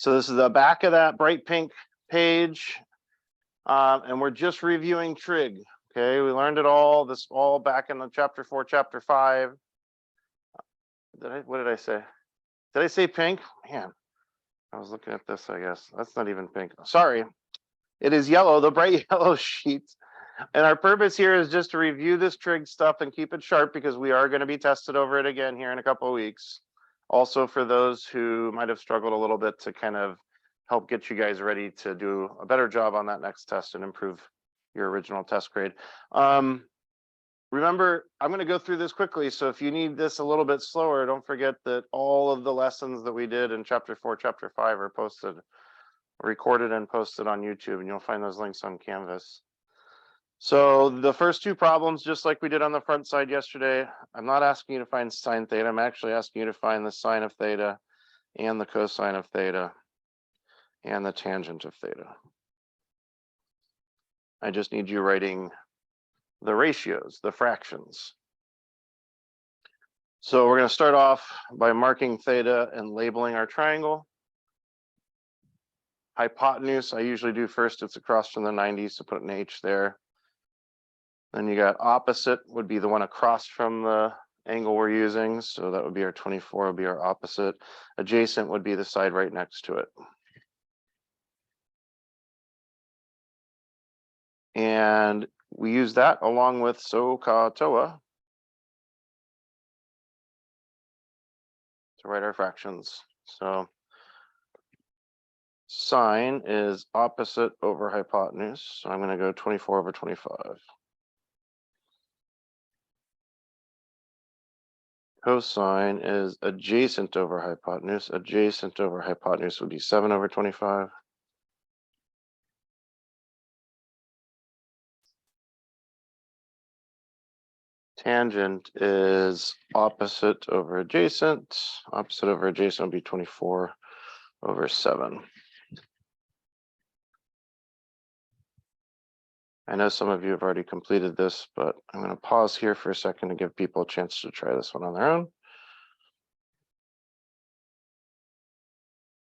So this is the back of that bright pink page. And we're just reviewing trig. Okay, we learned it all, this all back in the chapter 4, chapter 5. What did I say? Did I say pink? Man, I was looking at this, I guess. That's not even pink. Sorry. It is yellow, the bright yellow sheet. And our purpose here is just to review this trig stuff and keep it sharp because we are going to be tested over it again here in a couple of weeks. Also for those who might have struggled a little bit to kind of help get you guys ready to do a better job on that next test and improve your original test grade. Remember, I'm going to go through this quickly. So if you need this a little bit slower, don't forget that all of the lessons that we did in chapter 4, chapter 5 are posted, recorded and posted on YouTube, and you'll find those links on Canvas. So the first two problems, just like we did on the front side yesterday, I'm not asking you to find sine theta. I'm actually asking you to find the sine of theta and the cosine of theta and the tangent of theta. I just need you writing the ratios, the fractions. So we're going to start off by marking theta and labeling our triangle. Hypotenuse, I usually do first. It's across from the 90, so put an H there. Then you got opposite would be the one across from the angle we're using. So that would be our 24 would be our opposite. Adjacent would be the side right next to it. And we use that along with SOHCAHTOA to write our fractions. So sine is opposite over hypotenuse. So I'm going to go 24 over 25. Cosine is adjacent over hypotenuse. Adjacent over hypotenuse would be 7 over 25. Tangent is opposite over adjacent. Opposite over adjacent would be 24 over 7. I know some of you have already completed this, but I'm going to pause here for a second to give people a chance to try this one on their own.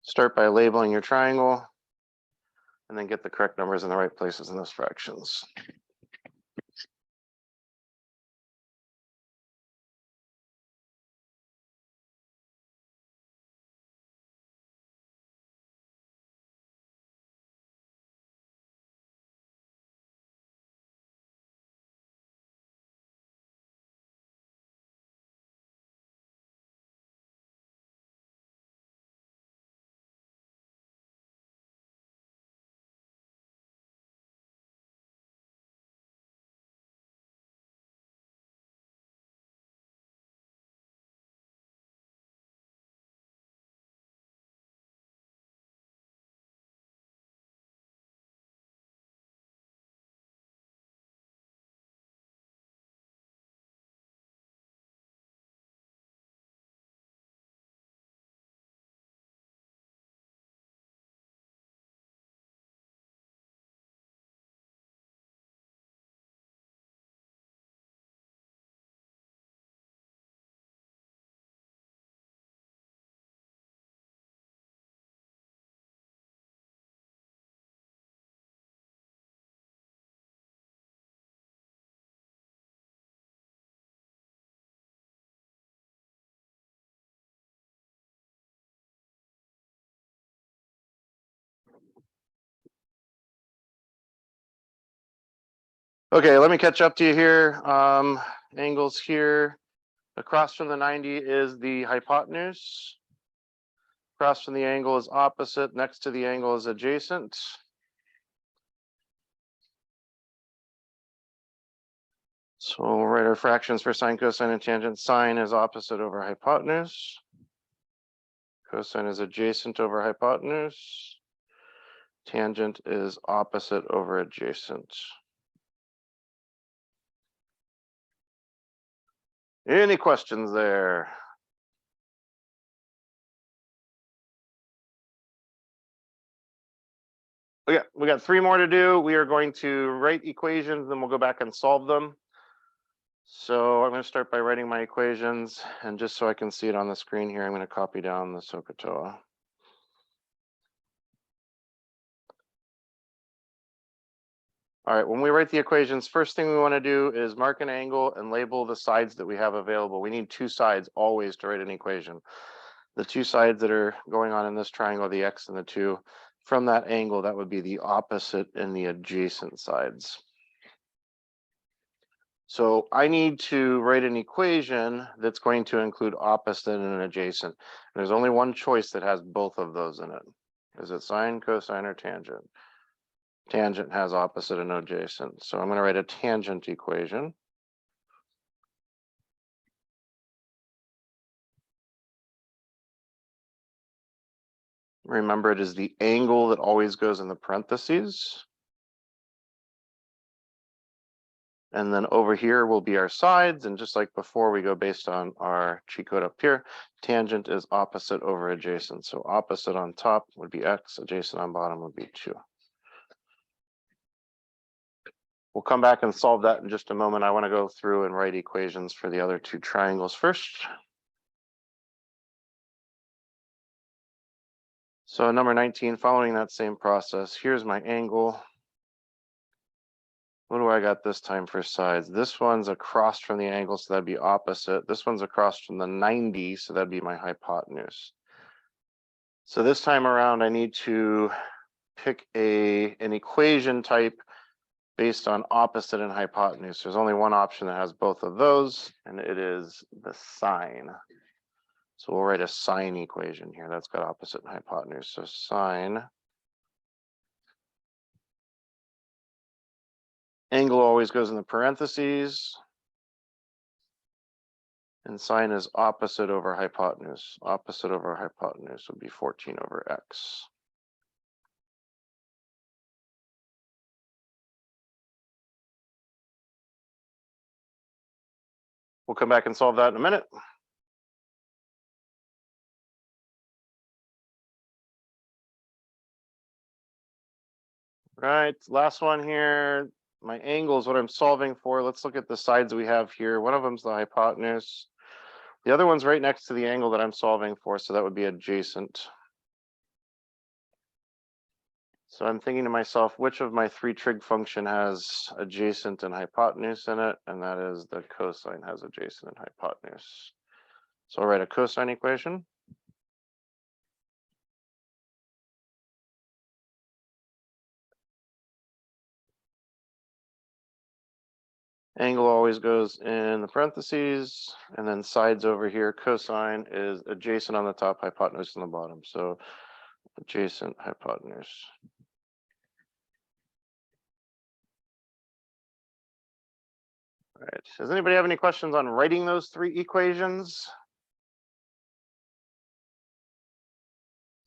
Start by labeling your triangle, and then get the correct numbers in the right places in those fractions. Okay, let me catch up to you here. Angles here. Across from the 90 is the hypotenuse. Across from the angle is opposite. Next to the angle is adjacent. So we'll write our fractions for sine, cosine, and tangent. Sine is opposite over hypotenuse. Cosine is adjacent over hypotenuse. Tangent is opposite over adjacent. Any questions there? Okay, we got 3 more to do. We are going to write equations, then we'll go back and solve them. So I'm going to start by writing my equations, and just so I can see it on the screen here, I'm going to copy down the SOHCAHTOA. All right, when we write the equations, first thing we want to do is mark an angle and label the sides that we have available. We need two sides always to write an equation. The two sides that are going on in this triangle, the x and the 2, from that angle, that would be the opposite and the adjacent sides. So I need to write an equation that's going to include opposite and adjacent. There's only one choice that has both of those in it. Is it sine, cosine, or tangent? Tangent has opposite and adjacent. So I'm going to write a tangent equation. Remember, it is the angle that always goes in the parentheses. And then over here will be our sides. And just like before, we go based on our cheat code up here. Tangent is opposite over adjacent. So opposite on top would be x, adjacent on bottom would be 2. We'll come back and solve that in just a moment. I want to go through and write equations for the other two triangles first. So number 19, following that same process, here's my angle. What do I got this time for sides? This one's across from the angle, so that'd be opposite. This one's across from the 90, so that'd be my hypotenuse. So this time around, I need to pick an equation type based on opposite and hypotenuse. There's only one option that has both of those, and it is the sine. So we'll write a sine equation here. That's got opposite and hypotenuse. So sine. Angle always goes in the parentheses. And sine is opposite over hypotenuse. Opposite over hypotenuse would be 14 over x. We'll come back and solve that in a minute. Right, last one here. My angle is what I'm solving for. Let's look at the sides we have here. One of them's the hypotenuse. The other one's right next to the angle that I'm solving for, so that would be adjacent. So I'm thinking to myself, which of my three trig function has adjacent and hypotenuse in it? And that is the cosine has adjacent and hypotenuse. So I'll write a cosine equation. Angle always goes in the parentheses, and then sides over here. Cosine is adjacent on the top, hypotenuse on the bottom. So adjacent hypotenuse. All right. Does anybody have any questions on writing those three equations?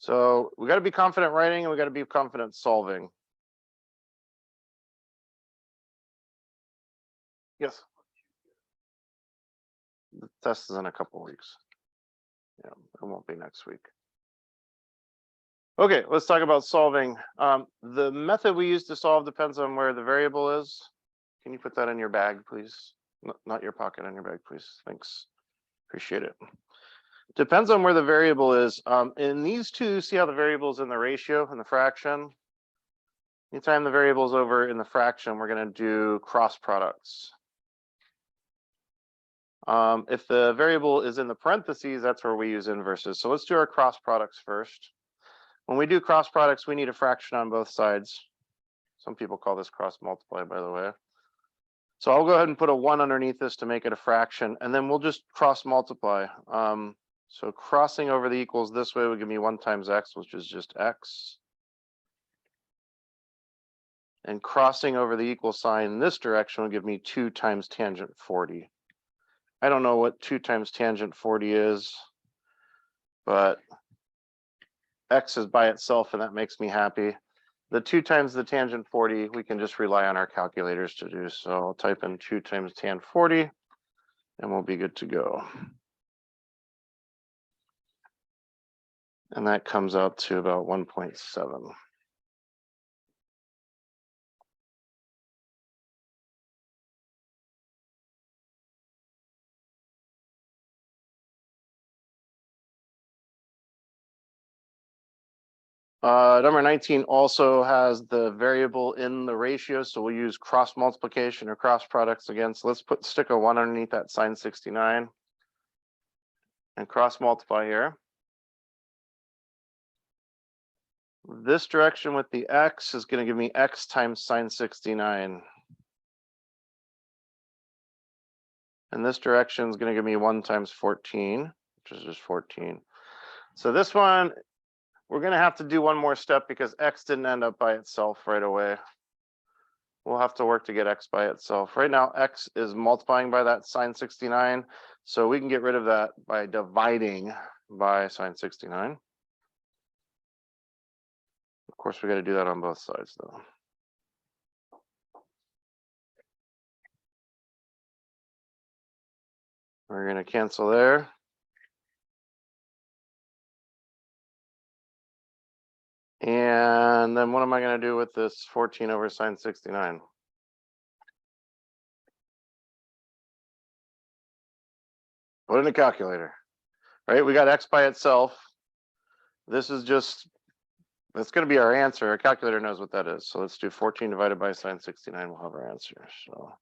So we got to be confident writing, and we got to be confident solving. Yes. The test is in a couple of weeks. Yeah, it won't be next week. Okay, let's talk about solving. The method we use to solve depends on where the variable is. Can you put that in your bag, please? Not your pocket, on your bag, please. Thanks. Appreciate it. Depends on where the variable is. In these two, see how the variable is in the ratio and the fraction? Anytime the variable is over in the fraction, we're going to do cross products. If the variable is in the parentheses, that's where we use inverses. So let's do our cross products first. When we do cross products, we need a fraction on both sides. Some people call this cross multiply, by the way. So I'll go ahead and put a 1 underneath this to make it a fraction, and then we'll just cross multiply. So crossing over the equals this way would give me 1 times x, which is just x. And crossing over the equal sign in this direction will give me 2 times tangent 40. I don't know what 2 times tangent 40 is, but x is by itself, and that makes me happy. The 2 times the tangent 40, we can just rely on our calculators to do. So I'll type in 2 times tan 40, and we'll be good to go. And that comes out to about 1.7. Number 19 also has the variable in the ratio, so we'll use cross multiplication or cross products again. So let's stick a 1 underneath that sine 69 and cross multiply here. This direction with the x is going to give me x times sine 69. And this direction is going to give me 1 times 14, which is just 14. So this one, we're going to have to do one more step because x didn't end up by itself right away. We'll have to work to get x by itself. Right now, x is multiplying by that sine 69. So we can get rid of that by dividing by sine 69. Of course, we got to do that on both sides, though. We're going to cancel there. And then what am I going to do with this 14 over sine 69? Put in a calculator, right? We got x by itself. This is just, that's going to be our answer. Our calculator knows what that is. So let's do 14 divided by sine 69. We'll have our answer. So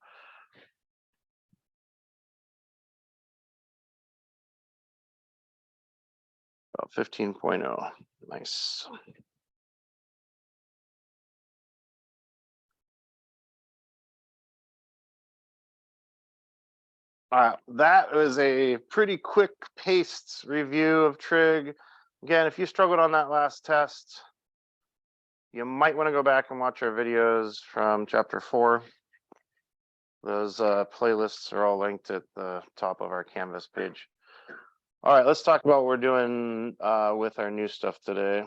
about 15.0. Nice. That was a pretty quick paced review of trig. Again, if you struggled on that last test, you might want to go back and watch our videos from chapter 4. Those playlists are all linked at the top of our Canvas page. All right, let's talk about what we're doing with our new stuff today.